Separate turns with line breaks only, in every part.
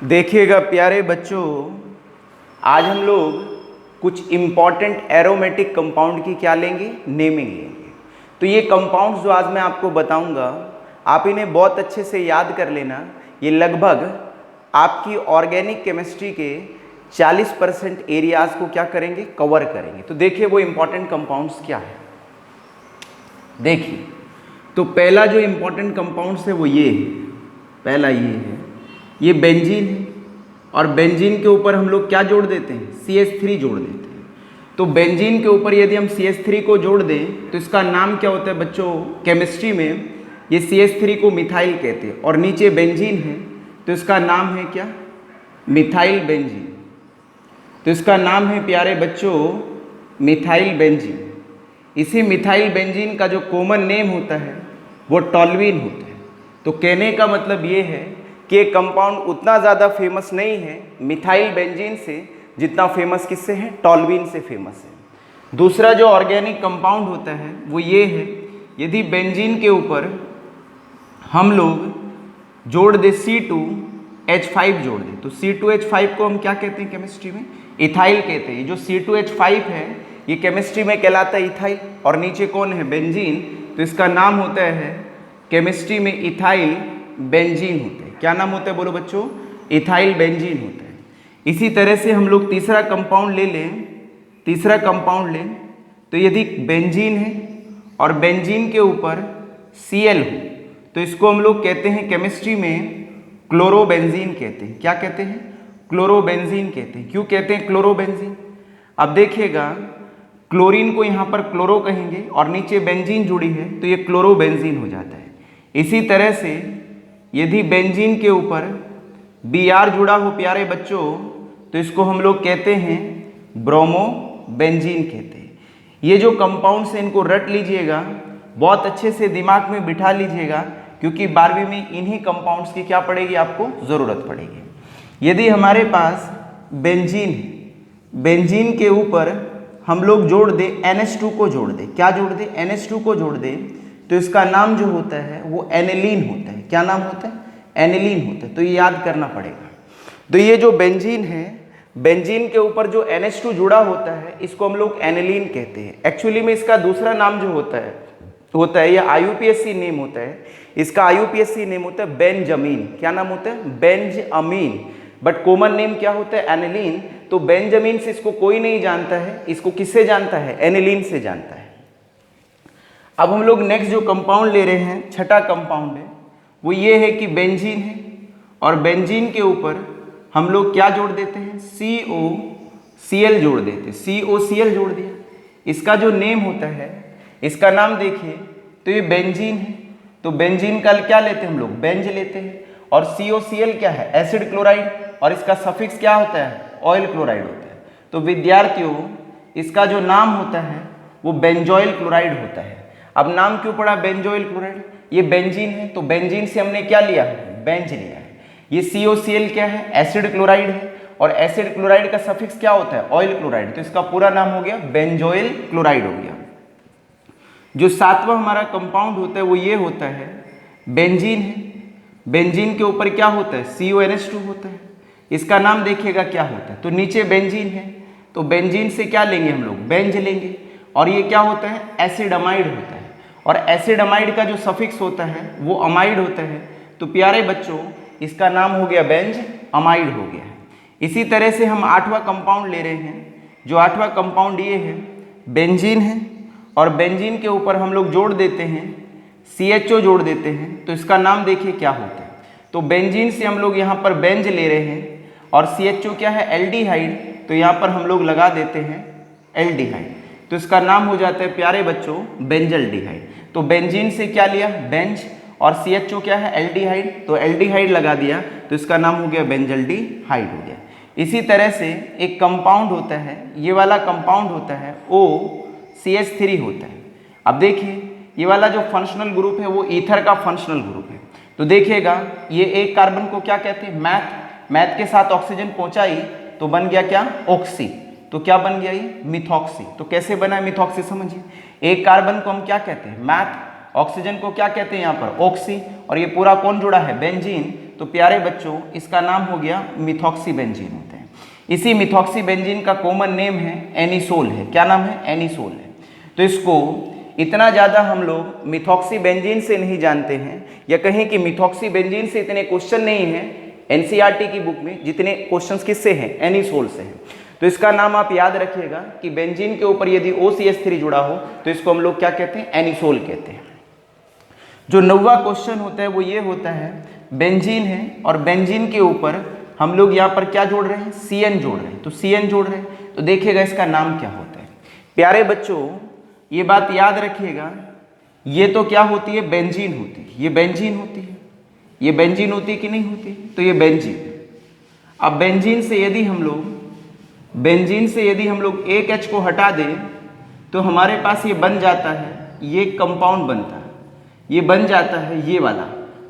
देखिएगा प्यारे बच्चों, आज हम लोग कुछ इम्पॉर्टेंट एरोमेटिक कंपाउंड की क्या लेंगे, नेमिंग लेंगे। तो ये कंपाउंड्स जो आज मैं आपको बताऊंगा, आप इन्हें बहुत अच्छे से याद कर लेना। ये लगभग आपकी ऑर्गेनिक केमिस्ट्री के 40% एरियाज को क्या करेंगे, कवर करेंगे। तो देखिए वो इम्पॉर्टेंट कंपाउंड्स क्या है। देखिए तो पहला जो इम्पॉर्टेंट कंपाउंड्स है वो ये है, पहला ये है, ये बेंजीन है। और बेंजीन के ऊपर हम लोग क्या जोड़ देते हैं, CH3 जोड़ देते हैं। तो बेंजीन के ऊपर यदि हम CH3 को जोड़ दें तो इसका नाम क्या होता है बच्चों, केमिस्ट्री में ये CH3 को मिथाइल कहते हैं। और नीचे बेंजीन है तो इसका नाम है क्या, मिथाइल बेंजीन। तो इसका नाम है प्यारे बच्चों मिथाइल बेंजीन। इसी मिथाइल बेंजीन का जो कॉमन नेम होता है वो टॉल्यूइन होता है। तो कहने का मतलब ये है कि ये कंपाउंड उतना ज़्यादा फेमस नहीं है मिथाइल बेंजीन से जितना फेमस किससे है, टॉल्यूइन से फेमस है। दूसरा जो ऑर्गेनिक कंपाउंड होता है वो ये है, यदि बेंजीन के ऊपर हम लोग जोड़ दे C2H5 जोड़ दे तो C2H5 को हम क्या कहते हैं केमिस्ट्री में, इथाइल कहते हैं। जो C2H5 है ये केमिस्ट्री में कहलाता है इथाइल। और नीचे कौन है, बेंजीन, तो इसका नाम होता है केमिस्ट्री में इथाइल बेंजीन होता है। क्या नाम होता है बोलो बच्चों, इथाइल बेंजीन होता है। इसी तरह से हम लोग तीसरा कंपाउंड ले लें, तीसरा कंपाउंड लें तो यदि बेंजीन है और बेंजीन के ऊपर Cl हो तो इसको हम लोग कहते हैं केमिस्ट्री में क्लोरोबेंजीन कहते हैं। क्या कहते हैं, क्लोरोबेंजीन कहते हैं। क्यों कहते हैं क्लोरोबेंजीन, अब देखिएगा क्लोरीन को यहाँ पर क्लोरो कहेंगे और नीचे बेंजीन जुड़ी है तो ये क्लोरोबेंजीन हो जाता है। इसी तरह से यदि बेंजीन के ऊपर Br जुड़ा हो प्यारे बच्चों तो इसको हम लोग कहते हैं ब्रोमोबेंजीन कहते हैं। ये जो कंपाउंड्स हैं इनको रट लीजिएगा, बहुत अच्छे से दिमाग में बिठा लीजिएगा, क्योंकि 12वीं में इन्हीं कंपाउंड्स की क्या पड़ेगी, आपको ज़रूरत पड़ेगी। यदि हमारे पास बेंजीन, बेंजीन के ऊपर हम लोग जोड़ दे NH2 को जोड़ दे, क्या जोड़ दे, NH2 को जोड़ दे तो इसका नाम जो होता है वो एनिलीन होता है। क्या नाम होता है, एनिलीन होता है। तो ये याद करना पड़ेगा। तो ये जो बेंजीन है, बेंजीन के ऊपर जो NH2 जुड़ा होता है इसको हम लोग एनिलीन कहते हैं। एक्चुअली में इसका दूसरा नाम जो होता है ये IUPAC नेम होता है। इसका IUPAC नेम होता है बेंजामीन। क्या नाम होता है, बेंजामीन। बट कॉमन नेम क्या होता है, एनिलीन। तो बेंजामीन से इसको कोई नहीं जानता है, इसको किससे जानता है, एनिलीन से जानता है। अब हम लोग नेक्स्ट जो कंपाउंड ले रहे हैं, छठा कंपाउंड है, वो ये है कि बेंजीन है और बेंजीन के ऊपर हम लोग क्या जोड़ देते हैं, COCl जोड़ देते हैं। COCl जोड़ दिया। इसका जो नेम होता है, इसका नाम देखिए तो ये बेंजीन है। तो बेंजीन का क्या लेते हैं हम लोग, बेंज लेते हैं। और COCl क्या है, एसिड क्लोराइड। और इसका सफिक्स क्या होता है, ऑयल क्लोराइड होता है। तो विद्यार्थियों इसका जो नाम होता है वो बेंजोइल क्लोराइड होता है। अब नाम क्यों पड़ा बेंजोइल क्लोराइड, ये बेंजीन है तो बेंजीन से हमने क्या लिया, बेंज लिया है। ये COCl क्या है, एसिड क्लोराइड है। और एसिड क्लोराइड का सफिक्स क्या होता है, ऑयल क्लोराइड। तो इसका पूरा नाम हो गया बेंजोइल क्लोराइड हो गया। जो सातवां हमारा कंपाउंड होता है वो ये होता है बेंजीन है। बेंजीन के ऊपर क्या होता है, CONH2 होता है। इसका नाम देखिएगा क्या होता है, तो नीचे बेंजीन है तो बेंजीन से क्या लेंगे हम लोग, बेंज लेंगे। और ये क्या होता है, एसिड अमाइड होता है। और एसिड अमाइड का जो सफिक्स होता है वो अमाइड होता है। तो प्यारे बच्चों इसका नाम हो गया बेंज अमाइड हो गया है। इसी तरह से हम आठवां कंपाउंड ले रहे हैं। जो आठवां कंपाउंड ये है, बेंजीन है और बेंजीन के ऊपर हम लोग जोड़ देते हैं CHO जोड़ देते हैं। तो इसका नाम देखिए क्या होता है। तो बेंजीन से हम लोग यहाँ पर बेंज ले रहे हैं और CHO क्या है, एल्डिहाइड। तो यहाँ पर हम लोग लगा देते हैं एल्डिहाइड। तो इसका नाम हो जाता है प्यारे बच्चों बेंजल्डिहाइड। तो बेंजीन से क्या लिया, बेंज। और CHO क्या है, एल्डिहाइड। तो एल्डिहाइड लगा दिया तो इसका नाम हो गया बेंजल्डिहाइड हो गया। इसी तरह से एक कंपाउंड होता है, ये वाला कंपाउंड होता है OCH3 होता है। अब देखिए ये वाला जो फंक्शनल ग्रुप है वो ईथर का फंक्शनल ग्रुप है। तो देखिएगा ये एक कार्बन को क्या कहते हैं, मैथ के साथ ऑक्सीजन पहुंचाई तो बन गया क्या, ऑक्सी। तो क्या बन गया ये, मिथॉक्सी। तो कैसे बना है मिथॉक्सी, समझिए। एक कार्बन को हम क्या कहते हैं, मैथ। ऑक्सीजन को क्या कहते हैं यहाँ पर, ऑक्सी। और ये पूरा कौन जुड़ा है, बेंजीन। तो प्यारे बच्चों इसका नाम हो गया मिथॉक्सी बेंजीन होते हैं। इसी मिथॉक्सी बेंजीन का कॉमन नेम है एनिसोल है। क्या नाम है? एनिसोल है। तो इसको इतना ज़्यादा हम लोग मिथॉक्सी बेंजीन से नहीं जानते हैं, या कहें कि मिथॉक्सी बेंजीन से इतने क्वेश्चन नहीं हैं एनसीईआरटी की बुक में जितने क्वेश्चंस किससे हैं? एनिसोल से हैं। तो इसका नाम आप याद रखिएगा कि बेंजीन के ऊपर यदि OCH3 जुड़ा हो तो इसको हम लोग क्या कहते हैं? एनिसोल कहते हैं। जो 9वां क्वेश्चन होता है वो ये होता है, बेंजीन है और बेंजीन के ऊपर हम लोग यहाँ पर क्या जोड़ रहे हैं? CN जोड़ रहे हैं। तो CN जोड़ रहे हैं तो देखिएगा इसका नाम क्या होता है। प्यारे बच्चों ये बात याद रखिएगा, ये तो क्या होती है? बेंजीन होती है। ये बेंजीन होती है, ये बेंजीन होती है कि नहीं होती? तो ये बेंजीन। अब बेंजीन से यदि हम लोग एक H को हटा दें तो हमारे पास ये बन जाता है, ये कंपाउंड बनता है, ये बन जाता है ये वाला।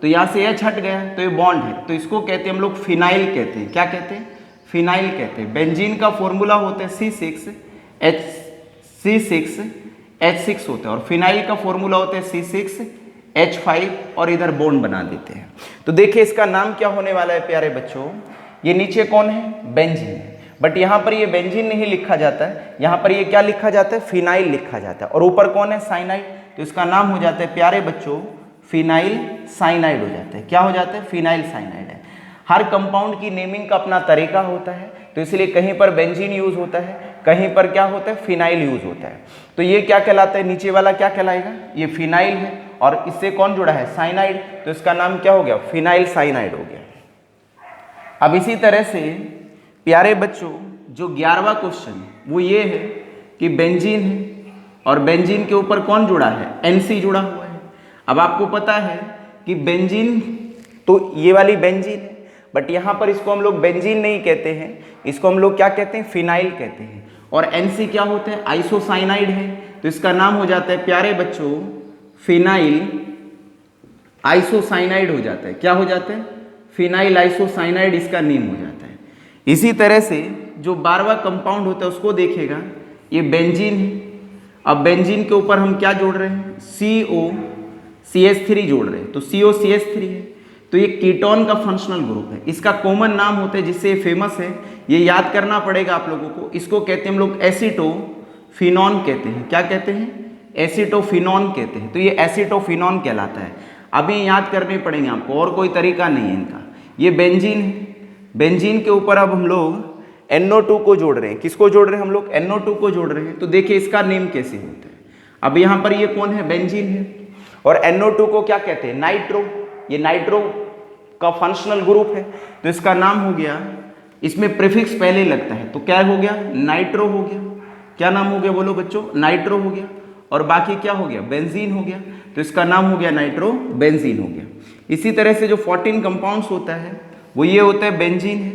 तो यहाँ से H हट गया तो ये बॉन्ड है, तो इसको कहते हैं हम लोग फिनाइल कहते हैं। क्या कहते हैं? फिनाइल कहते हैं। बेंजीन का फॉर्मूला होता है C6H6 होता है और फिनाइल का फॉर्मूला होता है C6H5 और इधर बॉन्ड बना देते हैं। तो देखिए इसका नाम क्या होने वाला है प्यारे बच्चों, ये नीचे कौन है? बेंजीन है। बट यहाँ पर ये बेंजीन नहीं लिखा जाता है, यहाँ पर ये क्या लिखा जाता है? फिनाइल लिखा जाता है। और ऊपर कौन है? साइनाइड। तो इसका नाम हो जाता है प्यारे बच्चों फिनाइल साइनाइड हो जाता है। क्या हो जाता है? फिनाइल साइनाइड है। हर कंपाउंड की नेमिंग का अपना तरीका होता है, तो इसलिए कहीं पर बेंजीन यूज होता है, कहीं पर क्या होता है? फिनाइल यूज होता है। तो ये क्या कहलाता है? नीचे वाला क्या कहलाएगा? ये फिनाइल है और इससे कौन जुड़ा है? साइनाइड। तो इसका नाम क्या हो गया? फिनाइल साइनाइड हो गया। अब इसी तरह से प्यारे बच्चों जो 11वां क्वेश्चन वो ये है कि बेंजीन है और बेंजीन के ऊपर कौन जुड़ा है? NC जुड़ा हुआ है। अब आपको पता है कि बेंजीन तो ये वाली बेंजीन है, बट यहाँ पर इसको हम लोग बेंजीन नहीं कहते हैं, इसको हम लोग क्या कहते हैं? फिनाइल कहते हैं। और NC क्या होता है? आइसोसाइनाइड है। तो इसका नाम हो जाता है प्यारे बच्चों फिनाइल आइसोसाइनाइड हो जाता है। क्या हो जाता है? फिनाइल आइसोसाइनाइड इसका नेम हो जाता है। इसी तरह से जो 12वां कंपाउंड होता है उसको देखिएगा, ये बेंजीन है। अब बेंजीन के ऊपर हम क्या जोड़ रहे हैं? COCH3 जोड़ रहे हैं। तो COCH3 है, तो ये कीटोन का फंक्शनल ग्रुप है। इसका कॉमन नाम होता है जिससे ये फेमस है, ये याद करना पड़ेगा आप लोगों को। इसको कहते हैं हम लोग एसीटोफिनॉन कहते हैं। क्या कहते हैं? एसीटोफिनॉन कहते हैं। तो ये एसीटोफिनॉन कहलाता है। अभी याद करने पड़ेंगे आपको, और कोई तरीका नहीं है इनका। ये बेंजीन है, बेंजीन के ऊपर अब हम लोग NO2 को जोड़ रहे हैं। किसको जोड़ रहे हैं? हम लोग NO2 को जोड़ रहे हैं। तो देखिए इसका नेम कैसे होता है। अब यहाँ पर ये कौन है? बेंजीन है और NO2 को क्या कहते हैं? नाइट्रो। ये नाइट्रो का फंक्शनल ग्रुप है, तो इसका नाम हो गया, इसमें प्रीफिक्स पहले लगता है तो क्या हो गया? नाइट्रो हो गया। क्या नाम हो गया? बोलो बच्चों। नाइट्रो हो गया। और बाकी क्या हो गया? बेंजीन हो गया। तो इसका नाम हो गया नाइट्रो बेंजीन हो गया। इसी तरह से जो 14 कंपाउंड्स होता है वो ये होता है बेंजीन है।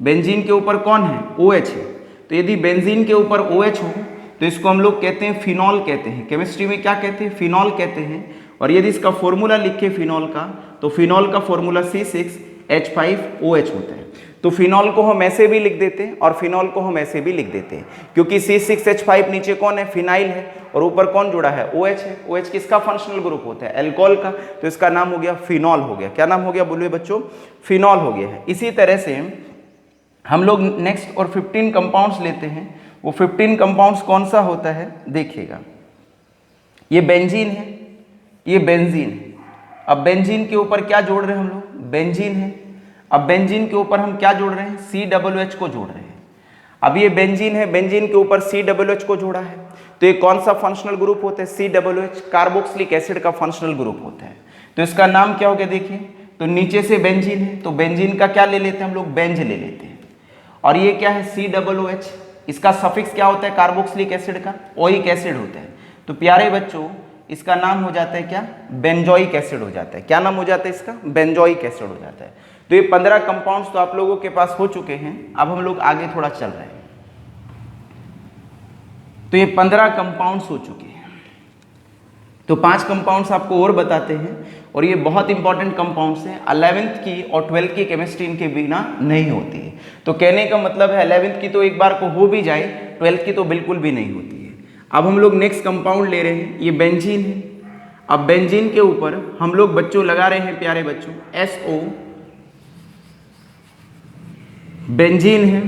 बेंजीन के ऊपर कौन है? OH है। तो यदि बेंजीन के ऊपर OH हो तो इसको हम लोग कहते हैं फिनॉल कहते हैं। केमिस्ट्री में क्या कहते हैं? फिनॉल कहते हैं। और यदि इसका फॉर्मूला लिखे फिनॉल का, तो फिनॉल का फॉर्मूला C6H5OH होता है। तो फिनॉल को हम ऐसे भी लिख देते हैं और फिनॉल को हम ऐसे भी लिख देते हैं, क्योंकि C6H5 नीचे कौन है? फिनाइल है और ऊपर कौन जुड़ा है? OH है। OH किसका फंक्शनल ग्रुप होता है? अल्कोहल का। तो इसका नाम हो गया फिनॉल हो गया। क्या नाम हो गया? बोलिए बच्चों। फिनॉल हो गया है। इसी तरह से हम लोग नेक्स्ट और 15 कंपाउंड्स लेते हैं। वो 15 कंपाउंड्स कौन सा होता है? देखिएगा, ये बेंजीन है, ये बेंजीन है। अब बेंजीन के ऊपर क्या जोड़ रहे हैं हम लोग? बेंजीन है। अब बेंजीन के ऊपर हम क्या जोड़ रहे हैं? COOH को जोड़ रहे हैं। अब ये बेंजीन है, बेंजीन के ऊपर COOH को जोड़ा है, तो ये कौन सा फंक्शनल ग्रुप होता है? COOH, कार्बोक्सिलिक एसिड का फंक्शनल ग्रुप होता है। तो इसका नाम क्या हो गया? देखिए, तो नीचे से बेंजीन है, तो बेंजीन का क्या ले लेते हैं हम लोग? बेंज ले लेते हैं। और ये क्या है? COOH। इसका सफिक्स क्या होता है? कार्बोक्सिलिक एसिड का ओइक एसिड होता है। तो प्यारे बच्चों इसका नाम हो जाता है क्या? बेंजोइक एसिड हो जाता है। क्या नाम हो जाता है इसका? बेंजोइक एसिड हो जाता है। तो ये 15 कंपाउंड्स तो आप लोगों के पास हो चुके हैं। अब हम लोग आगे थोड़ा चल रहे हैं। तो ये 15 कंपाउंड्स हो चुके हैं। तो 5 कंपाउंड्स आपको और बताते हैं, और ये बहुत इंपॉर्टेंट कंपाउंड्स हैं। 11th की और 12th की केमिस्ट्री इनके बिना नहीं होती है। तो कहने का मतलब है 11th की तो एक बार को हो भी जाए, 12th की तो बिल्कुल भी नहीं होती है। अब हम लोग नेक्स्ट कंपाउंड ले रहे हैं, ये बेंजीन है। अब बेंजीन के ऊपर हम लोग बच्चों लगा रहे हैं प्यारे बच्चों बेंजीन है,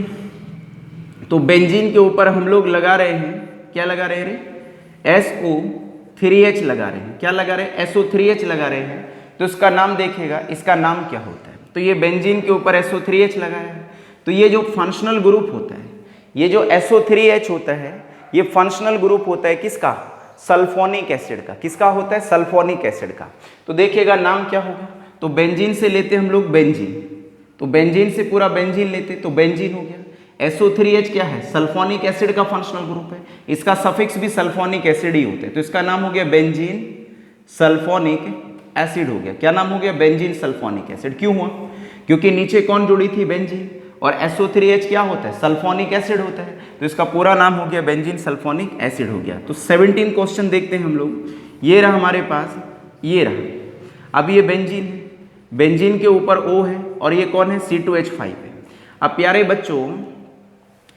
तो बेंजीन के ऊपर हम लोग लगा रहे हैं, क्या लगा रहे हैं, SO3H लगा रहे हैं। क्या लगा रहे हैं, SO3H लगा रहे हैं। तो इसका नाम देखिएगा, इसका नाम क्या होता है। तो ये बेंजीन के ऊपर SO3H लगाया है, तो ये जो फंक्शनल ग्रुप होता है, ये जो SO3H होता है, ये फंक्शनल ग्रुप होता है किसका, सल्फोनिक एसिड का। किसका होता है, सल्फोनिक एसिड का। तो देखिएगा नाम क्या होगा, तो बेंजीन से लेते हम लोग बेंजीन, तो बेंजीन से पूरा बेंजीन लेते तो बेंजीन हो गया। SO3H क्या है, सल्फोनिक एसिड का फंक्शनल ग्रुप है, इसका सफिक्स भी सल्फोनिक एसिड ही होते हैं, तो इसका नाम हो गया बेंजीन सल्फोनिक एसिड हो गया। क्या नाम हो गया, बेंजीन सल्फोनिक एसिड। क्यों हुआ, क्योंकि नीचे कौन जुड़ी थी, बेंजीन, और SO3H क्या होता है, सल्फोनिक एसिड होता है, तो इसका पूरा नाम हो गया बेंजीन सल्फोनिक एसिड हो गया। तो 17 क्वेश्चन देखते हैं हम लोग। ये रहा हमारे पास, ये रहा। अब ये बेंजीन है, बेंजीन के ऊपर O है, और ये कौन है, C2H5 है। अब प्यारे बच्चों,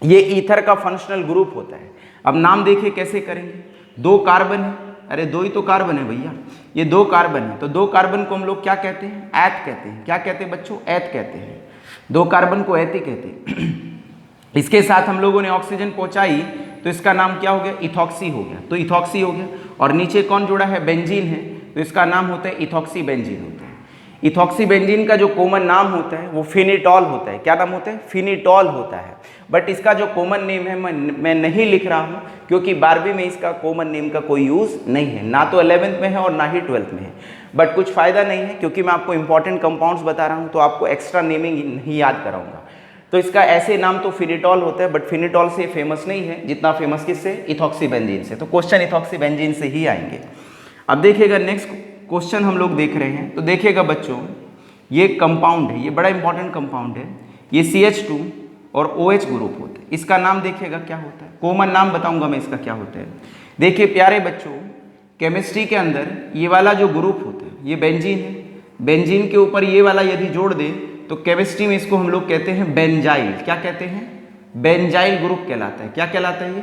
ये ईथर का फंक्शनल ग्रुप होता है। अब नाम देखिए कैसे करेंगे, 2 कार्बन है, अरे 2 ही तो कार्बन है भैया, ये 2 कार्बन है, तो 2 कार्बन को हम लोग क्या कहते हैं, एथ कहते हैं। क्या कहते हैं बच्चों, एथ कहते हैं। 2 कार्बन को एथ ही कहते हैं। इसके साथ हम लोगों ने ऑक्सीजन पहुंचाई, तो इसका नाम क्या हो गया, इथॉक्सी हो गया। तो इथॉक्सी हो गया, और नीचे कौन जुड़ा है, बेंजीन है, तो इसका नाम होता है इथॉक्सी बेंजीन होता है। इथॉक्सी बेंजीन का जो कॉमन नाम होता है वो फिनिटॉल होता है। क्या नाम होता है, फिनिटॉल होता है। बट इसका जो कॉमन नेम है मैं नहीं लिख रहा हूँ, क्योंकि 12वीं में इसका कॉमन नेम का कोई यूज़ नहीं है, ना तो 11th में है और ना ही 12th में है। बट कुछ फ़ायदा नहीं है, क्योंकि मैं आपको इंपॉर्टेंट कंपाउंड्स बता रहा हूँ, तो आपको एक्स्ट्रा नेमिंग नहीं याद कराऊंगा। तो इसका ऐसे नाम तो फिनिटॉल होता है, बट फिनिटॉल से फेमस नहीं है जितना फेमस किससे, इथॉक्सी बेंजीन से। तो क्वेश्चन इथॉक्सी बेंजीन से ही आएंगे। अब देखिएगा नेक्स्ट क्वेश्चन हम लोग देख रहे हैं, तो देखिएगा बच्चों, ये कंपाउंड है, ये बड़ा इंपॉर्टेंट कंपाउंड है, ये CH2 और OH ग्रुप होते हैं। इसका नाम देखिएगा क्या होता है, कॉमन नाम बताऊंगा मैं इसका क्या होता है। देखिए प्यारे बच्चों, केमिस्ट्री के अंदर ये वाला जो ग्रुप होता है, ये बेंजीन है, बेंजीन के ऊपर ये वाला यदि जोड़ दे तो केमिस्ट्री में इसको हम लोग कहते हैं बेंजाइल। क्या कहते हैं, बेंजाइल ग्रुप कहलाता है। क्या कहलाता है, ये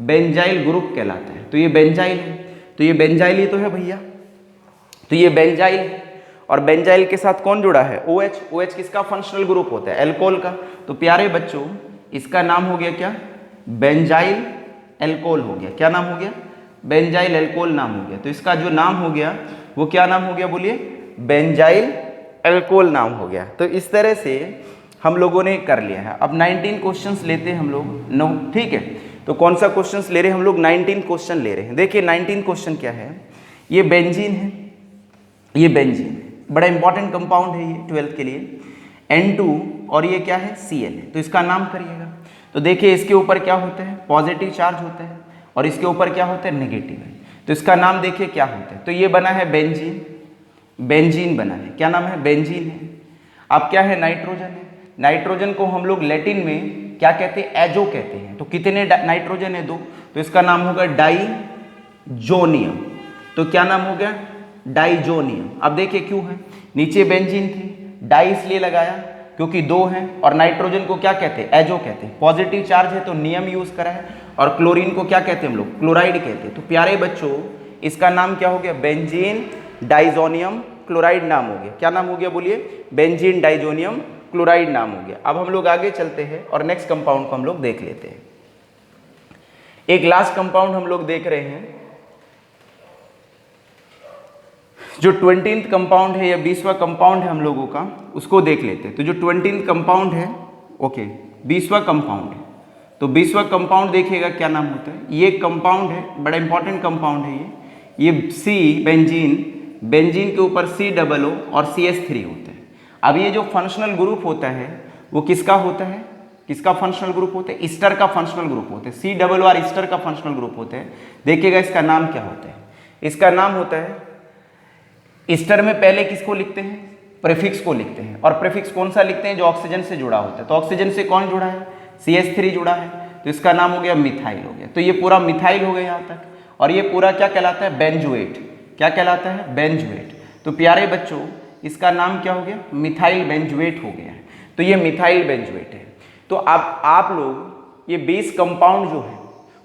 बेंजाइल ग्रुप कहलाता है। तो ये बेंजाइल है, तो ये बेंजाइल ही तो है भैया, तो ये बेंजाइल है। और बेंजाइल के साथ कौन जुड़ा है, OH। OH किसका फंक्शनल ग्रुप होता है, एल्कोहल का। तो प्यारे बच्चों, इसका नाम हो गया क्या, बेंजाइल एल्कोहल हो गया। क्या नाम हो गया, बेंजाइल एल्कोहल नाम हो गया। तो इसका जो नाम हो गया वो क्या नाम हो गया, बोलिए, बेंजाइल एल्कोहल नाम हो गया। तो इस तरह से हम लोगों ने कर लिया है। अब 19 क्वेश्चंस लेते हैं हम लोग, नो ठीक है। तो कौन सा क्वेश्चंस ले रहे हैं हम लोग, 19 क्वेश्चन ले रहे हैं। देखिए 19 क्वेश्चन क्या है, ये बेंजीन है, ये बेंजीन है, बड़ा इंपॉर्टेंट कंपाउंड है ये 12th के लिए, N2, और ये क्या है, Cl है। तो इसका नाम करिएगा। तो देखिए इसके ऊपर क्या होता है, पॉजिटिव चार्ज होता है, और इसके ऊपर क्या होता है, नेगेटिव है। तो इसका नाम देखिए क्या होता है, तो ये बना है बेंजीन, बेंजीन बना है। क्या नाम है, बेंजीन है। अब क्या है, नाइट्रोजन है। नाइट्रोजन को हम लोग लैटिन में क्या कहते हैं, एजो कहते हैं। तो कितने नाइट्रोजन है, 2, तो इसका नाम होगा डाइजोनियम। तो क्या नाम हो गया, डाइजोनियम। अब देखिए क्यों है, नीचे बेंजीन थी, डाई इसलिए लगाया क्योंकि 2 हैं, और नाइट्रोजन को क्या कहते हैं, एजो कहते हैं। पॉजिटिव चार्ज है तो नियम यूज करा है, और क्लोरीन को क्या कहते हैं हम लोग, क्लोराइड कहते हैं। तो प्यारे बच्चों, इसका नाम क्या हो गया, बेंजीन डाइजोनियम क्लोराइड नाम हो गया। क्या नाम हो गया, बोलिए, बेंजीन डाइजोनियम क्लोराइड नाम हो गया। अब हम लोग आगे चलते हैं और नेक्स्ट कंपाउंड को हम लोग देख लेते हैं। एक लास्ट कंपाउंड हम लोग देख रहे हैं, जो 20th कंपाउंड है या 20वां कंपाउंड है हम लोगों का, उसको देख लेते हैं। तो जो 20th कंपाउंड है, ओके, 20वां कंपाउंड है, तो 20वां कंपाउंड देखिएगा क्या नाम होता है। ये कंपाउंड है, बड़ा इंपॉर्टेंट कंपाउंड है ये सी बेंजीन, बेंजीन के ऊपर COO और CH3 होता है। अब ये जो फंक्शनल ग्रुप होता है वो किसका होता है, किसका फंक्शनल ग्रुप होता है, ईस्टर का फंक्शनल ग्रुप होता है। COO ईस्टर का फंक्शनल ग्रुप होता है। देखिएगा इसका नाम क्या होता है, इसका नाम होता है, ईस्टर में पहले किसको लिखते हैं, प्रीफिक्स को लिखते हैं। और प्रीफिक्स कौन सा लिखते हैं, जो ऑक्सीजन से जुड़ा होता है। तो ऑक्सीजन से कौन जुड़ा है, CH3 जुड़ा है, तो इसका नाम हो गया मिथाइल हो गया। तो ये पूरा मिथाइल हो गया यहाँ तक, और ये पूरा क्या कहलाता है, बेंजोएट। क्या कहलाता है, बेंजोएट। तो प्यारे बच्चों, इसका नाम क्या हो गया, मिथाइल बेंजोएट हो गया है। तो ये मिथाइल बेंजोएट है। तो अब आप लोग ये 20 कंपाउंड जो है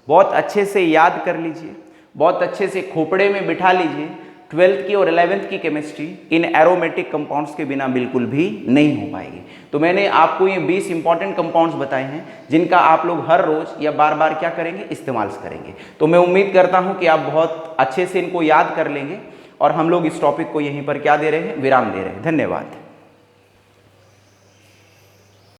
बहुत अच्छे से याद कर लीजिए, बहुत अच्छे से खोपड़े में बिठा लीजिए। 12th की और 11th की केमिस्ट्री इन एरोमेटिक कंपाउंड्स के बिना बिल्कुल भी नहीं हो पाएगी। तो मैंने आपको ये 20 इंपॉर्टेंट कंपाउंड्स बताए हैं जिनका आप लोग हर रोज या बार बार क्या करेंगे, इस्तेमाल करेंगे। तो मैं उम्मीद करता हूं कि आप बहुत अच्छे से इनको याद कर लेंगे और हम लोग इस टॉपिक को यहीं पर क्या दे रहे हैं, विराम दे रहे हैं। धन्यवाद।